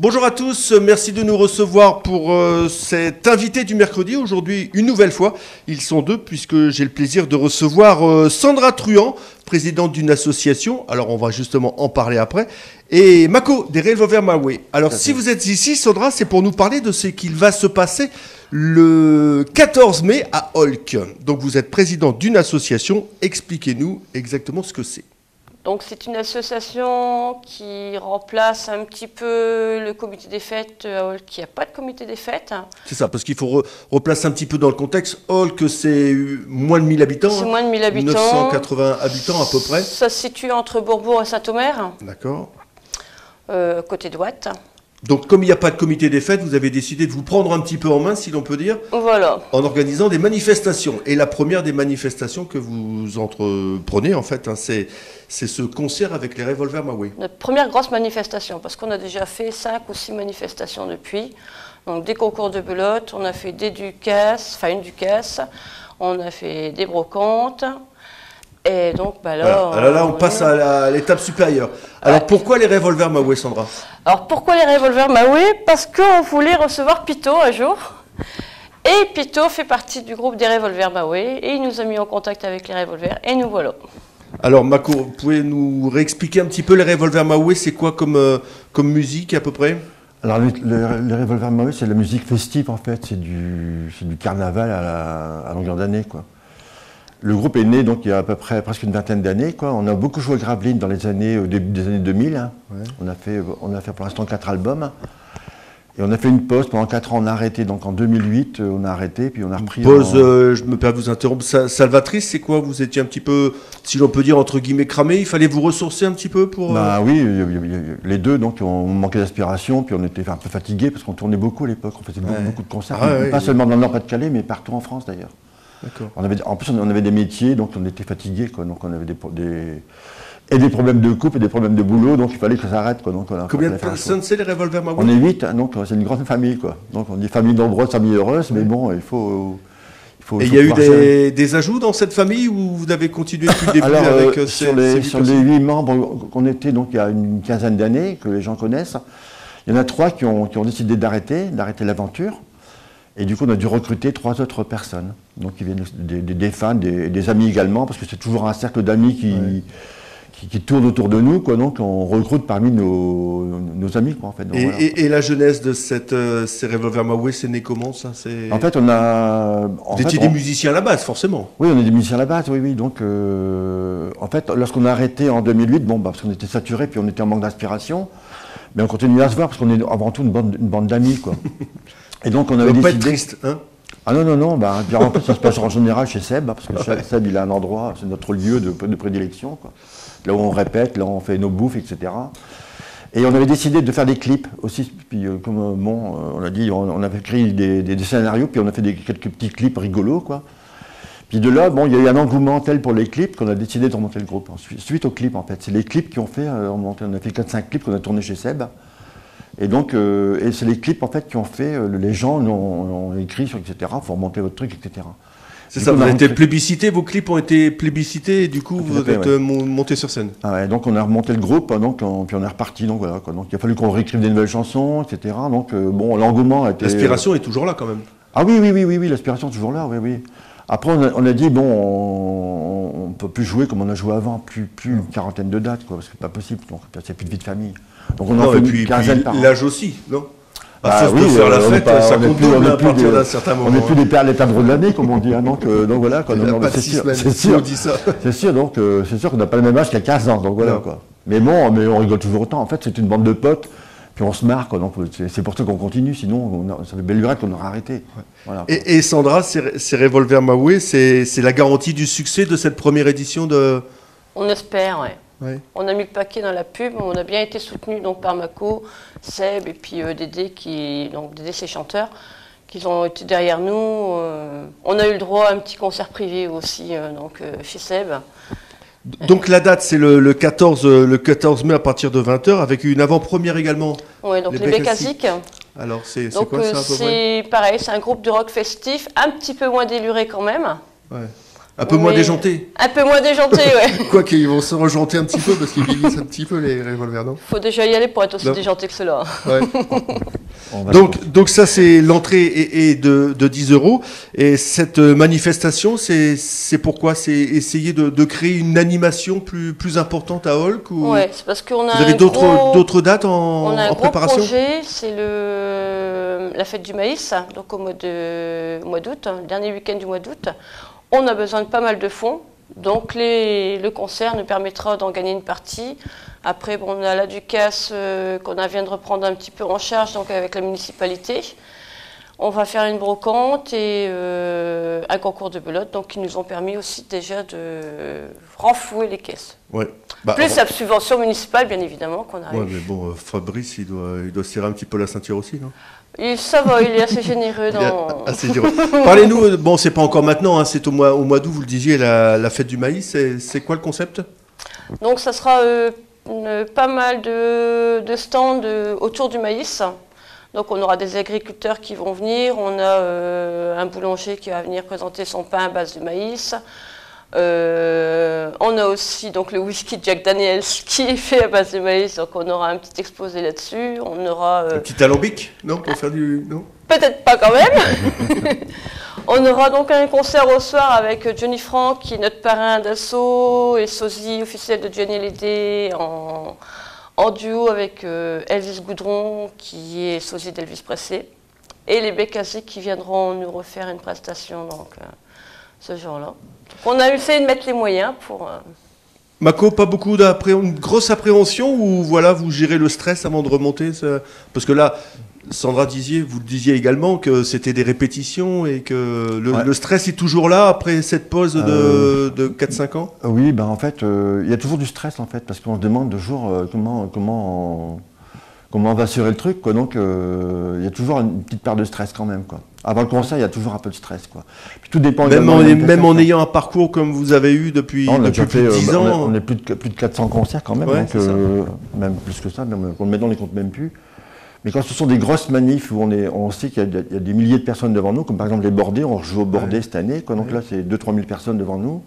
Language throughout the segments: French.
Bonjour à tous, merci de nous recevoir pour cet invité du mercredi. Aujourd'hui, une nouvelle fois, ils sont deux puisque j'ai le plaisir de recevoir Sandra Truand, présidente d'une association, alors on va justement en parler après, et Mako des Revolver My Way. Alors si vous êtes ici, Sandra, c'est pour nous parler de ce qu'il va se passer le 14 mai à Olk. Donc vous êtes présidente d'une association, expliquez-nous exactement ce que c'est. Donc c'est une association qui remplace un petit peu le comité des fêtes à Olk, qui n'a pas de comité des fêtes. C'est ça, parce qu'il faut replacer un petit peu dans le contexte. Olk, c'est moins de 1000 habitants. C'est moins de 1000 habitants. 980 habitants à peu près. Ça se situe entre Bourbourg et Saint-Omer. D'accord. Côté droite. Donc comme il n'y a pas de comité des fêtes, vous avez décidé de vous prendre un petit peu en main, si l'on peut dire, voilà, en organisant des manifestations. Et la première des manifestations que vous entreprenez, en fait, hein, c'est ce concert avec les Revolver My Way. Notre première grosse manifestation, parce qu'on a déjà fait 5 ou 6 manifestations depuis. Donc des concours de belote, on a fait des ducasses, enfin une ducasse, on a fait des brocantes. Et donc, bah là, voilà. Alors là, on passe à l'étape supérieure. Alors, ouais. Pourquoi les Revolver My Way, Sandra? Alors, pourquoi les Revolver My Way? Parce qu'on voulait recevoir Pito un jour. Et Pito fait partie du groupe des Revolver My Way. Et il nous a mis en contact avec les Revolver. Et nous voilà. Alors, Mako, vous pouvez nous réexpliquer un petit peu les Revolver My Way? C'est quoi comme musique, à peu près? Alors, les Revolver My Way, c'est de la musique festive, en fait. C'est du carnaval à longueur d'année, quoi. Le groupe est né donc il y a à peu près presque une vingtaine d'années. On a beaucoup joué Gravelines dans les années, au début des années 2000. Hein. Ouais. On a fait pour l'instant 4 albums. Et on a fait une pause. Pendant 4 ans, on a arrêté. Donc en 2008, on a arrêté. Puis on a repris. Pause, je me permets de vous interrompre. Salvatrice, c'est quoi? Vous étiez un petit peu, si l'on peut dire, entre guillemets, cramé. Il fallait vous ressourcer un petit peu pour. Bah oui, les deux. Donc on manquait d'aspiration. Puis on était un peu fatigués parce qu'on tournait beaucoup à l'époque. On faisait beaucoup de concerts. Pas seulement dans le Nord-Pas-de-Calais, mais partout en France d'ailleurs. En plus, on avait des métiers, donc on était fatigués, quoi. Donc on avait des problèmes de couple et des problèmes de boulot, donc il fallait que ça s'arrête, quoi. Donc, combien de personnes c'est les Revolver My Way? On est 8, hein, donc c'est une grande famille, quoi. Donc on dit famille nombreuse, famille heureuse, mais bon, il faut. Et il y a eu des ajouts dans cette famille ou vous avez continué depuis le début? Alors, avec sur les 8 membres qu'on était donc il y a une quinzaine d'années, que les gens connaissent, il y en a 3 qui ont décidé d'arrêter l'aventure. Et du coup, on a dû recruter 3 autres personnes. Donc, ils viennent des fans, des amis également, parce que c'est toujours un cercle d'amis qui tourne autour de nous, quoi. Donc, on recrute parmi nos amis, quoi, en fait. Donc, et la jeunesse de ces Revolver My Way, c'est né comment, ça? En fait, Vous étiez des musiciens à la base, forcément. Oui, on est des musiciens à la base, oui. Donc, en fait, lorsqu'on a arrêté en 2008, parce qu'on était saturés, puis on était en manque d'inspiration, mais on continuait à se voir, parce qu'on est avant tout une bande d'amis, quoi. Et donc on avait décidé... pas être triste, hein? Ah non, en plus ça se passe en général chez Seb, parce que Seb il a un endroit, c'est notre lieu de prédilection, quoi. Là où on répète, là où on fait nos bouffes, etc. Et on avait décidé de faire des clips aussi, puis on a dit, on avait écrit des scénarios, puis on a fait quelques petits clips rigolos, quoi. Puis de là, il y a eu un engouement tel pour les clips qu'on a décidé de remonter le groupe. Suite aux clips, en fait, c'est les clips qui ont fait, on a fait 4-5 clips qu'on a tournés chez Seb. Et donc, c'est les clips en fait qui ont fait, les gens ont écrit sur etc. Il faut remonter votre truc, etc. C'est ça, vous avez été plébiscité, vos clips ont été plébiscités et du coup vous êtes monté sur scène. Ah ouais, donc on a remonté le groupe, puis on est reparti, donc voilà, quoi. Donc il a fallu qu'on réécrive des nouvelles chansons, etc. Donc l'engouement a été... L'aspiration est toujours là quand même. Ah oui, l'aspiration est toujours là, oui. Après on a dit, on ne peut plus jouer comme on a joué avant, plus une quarantaine de dates, quoi, parce que c'est pas possible, donc c'est plus de vie de famille. Donc on en fait une quinzaine par an. L'âge aussi, non? À force de faire la fête, ça compte double à partir d'un certain moment. On n'est plus les perdreaux de l'année, comme on dit. Hein, donc voilà. C'est sûr, donc c'est sûr qu'on n'a pas le même âge qu'il y a 15 ans. Donc voilà, quoi. Mais on rigole toujours autant. En fait, c'est une bande de potes, puis on se marre, quoi. Donc c'est pour ça qu'on continue. Sinon, ça fait belle lurette qu'on aurait arrêté. Ouais. Voilà, et Sandra, ces Revolver My Way, c'est la garantie du succès de cette première édition de... On espère, ouais. Ouais. On a mis le paquet dans la pub, on a bien été soutenu donc par Mako, Seb et puis Dédé, Dédé c'est chanteur, qui ont été derrière nous. On a eu le droit à un petit concert privé aussi chez Seb. Donc la date c'est le 14 mai à partir de 20h avec une avant-première également. Oui, donc les Bécasiques. Alors c'est quoi ça à peu près? C'est pareil, c'est un groupe de rock festif, un petit peu moins déluré quand même. Ouais. Un peu moins déjantés. Un peu moins déjantés, ouais. Quoi qu'ils vont se rejanter un petit peu parce qu'ils vieillissent un petit peu les revolvers, non? Faut déjà y aller pour être aussi déjanté que cela. Ouais. donc ça c'est l'entrée est de 10 €. Et cette manifestation, c'est pourquoi? C'est essayer de créer une animation plus importante à Holk ou... Ouais, c'est parce qu'on a Vous avez d'autres dates on a un en préparation? gros projet, c'est la fête du maïs, donc au mois d'août, le dernier week-end du mois d'août. On a besoin de pas mal de fonds, donc le concert nous permettra d'en gagner une partie. Après, bon, on a la Ducasse qu'on vient de reprendre un petit peu en charge, donc avec la municipalité. On va faire une brocante et un concours de belote, donc qui nous ont permis aussi déjà de renflouer les caisses. Ouais. Plus la subvention municipale, bien évidemment, qu'on arrive. Ouais, mais bon, Fabrice, il doit serrer un petit peu la ceinture aussi, non? Ça va, il est assez généreux assez généreux. Parlez-nous, bon, c'est pas encore maintenant, hein, c'est au mois d'août, vous le disiez, la fête du maïs. C'est quoi le concept? Donc, ça sera pas mal de stands autour du maïs. Donc, on aura des agriculteurs qui vont venir. On a un boulanger qui va venir présenter son pain à base de maïs. On a aussi donc le whisky Jack Daniels qui est fait à base de maïs, donc on aura un petit exposé là-dessus. On aura un petit alambic, non, pour faire du non. Peut-être pas quand même. On aura donc un concert au soir avec Johnny Frank qui est notre parrain d'assaut et sosie officiel de Johnny Hallyday en duo avec Elvis Goudron qui est sosie d'Elvis Presley et les Bécassés qui viendront nous refaire une prestation donc ce jour-là. On a essayé de mettre les moyens pour... Mako, pas beaucoup une grosse appréhension ou voilà, vous gérez le stress avant de remonter ça... Parce que là, Sandra vous le disiez également que c'était des répétitions et que le stress est toujours là après cette pause de 4-5 ans. Oui, en fait, il y a toujours du stress en fait, parce qu'on se demande toujours comment on va assurer le truc, quoi. Donc il y a toujours une petite part de stress quand même, quoi. Avant le concert, il y a toujours un peu de stress, quoi. Puis tout dépend. Même en ayant un parcours comme vous avez eu depuis plus de 10 ans. On est plus de 400 concerts quand même, ouais, donc, même plus que ça. Maintenant, on les compte même plus. Mais quand ce sont des grosses manifs où on sait qu'il y a des milliers de personnes devant nous, comme par exemple les Bordés, on joue au Bordé cette année, quoi. Donc là, c'est 2-3 000 personnes devant nous.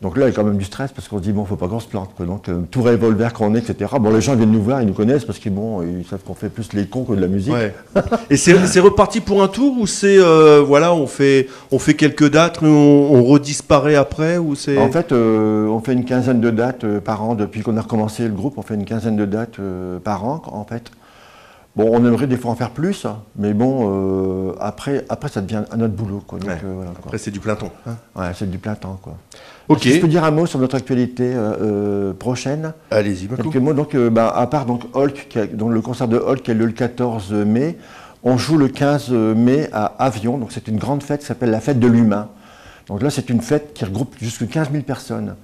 Donc là, il y a quand même du stress parce qu'on se dit, bon, faut pas qu'on se plante, quoi. Donc, tout revolver qu'on est, etc. Bon, les gens viennent nous voir, ils nous connaissent parce qu'ils ils savent qu'on fait plus les cons que de la musique. Ouais. Et c'est reparti pour un tour ou c'est, voilà, on fait quelques dates, on redisparaît après ou c'est... En fait, on fait une quinzaine de dates par an. Depuis qu'on a recommencé le groupe, on fait une quinzaine de dates par an, en fait. Bon, on aimerait des fois en faire plus, mais bon, après ça devient un autre boulot, quoi. Donc, voilà, quoi. Après, c'est du plein temps. Hein. Ouais, c'est du plein temps, quoi. Ok. Si je peux dire un mot sur notre actualité prochaine. Allez-y, quelques mots. Donc, à part donc Holk, donc le concert de Holk qui a lieu le 14 mai, on joue le 15 mai à Avion. Donc, c'est une grande fête qui s'appelle la fête de l'humain. Donc là, c'est une fête qui regroupe jusqu'à 15 000 personnes.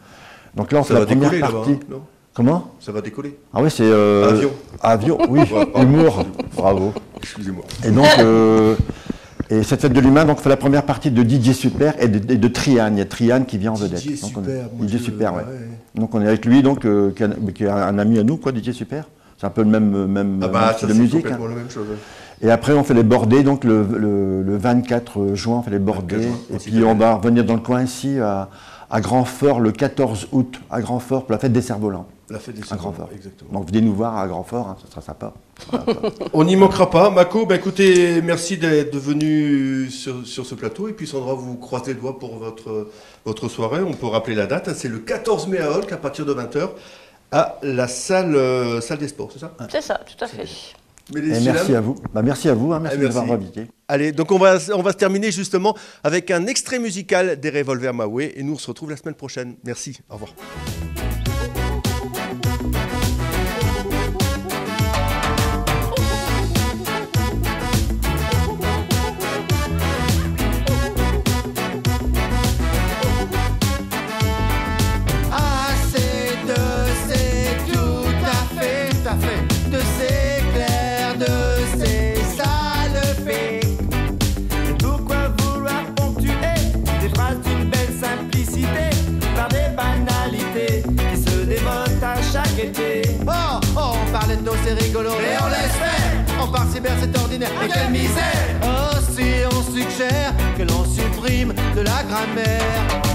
Donc là, on fait la première partie. Non ? Comment? Ça va décoller. Ah oui, c'est... Avion. Avion, oui. Humour. Bravo. Excusez-moi. Et donc, et cette fête de l'humain, donc, fait la première partie de DJ Super et de Trian. Il y a Trian qui vient en vedette. DJ Super. DJ Super, ouais. Donc, on est avec lui, donc, qui est un ami à nous, quoi, DJ Super. C'est un peu le même style de musique. C'est complètement la même chose. Et après, on fait les Bordés, donc le 24 juin, on fait les Bordés. Et puis, on va revenir dans le coin ici, à Grand-Fort, le 14 août, à Grand-Fort, pour la fête des Cerfs-Volants. La fête des Cerfs-Volants, exactement. Donc venez nous voir à Grand-Fort, hein, ça sera sympa. Voilà, on n'y manquera pas. Mako, écoutez, merci d'être venu sur ce plateau. Et puis Sandra, vous croisez les doigts pour votre soirée. On peut rappeler la date. C'est le 14 mai à Holk, à partir de 20h, à la salle des sports, c'est ça? C'est ça, tout à fait. Et merci à vous. Merci à vous, hein, merci de m'avoir invité. Allez, donc on va se terminer justement avec un extrait musical des Revolver Maoué. Et nous, on se retrouve la semaine prochaine. Merci, au revoir. On parlait de dos, c'est rigolo, mais on laisse faire. On part cyber, c'est ordinaire, mais quelle misère. Oh, si on suggère que l'on supprime de la grammaire.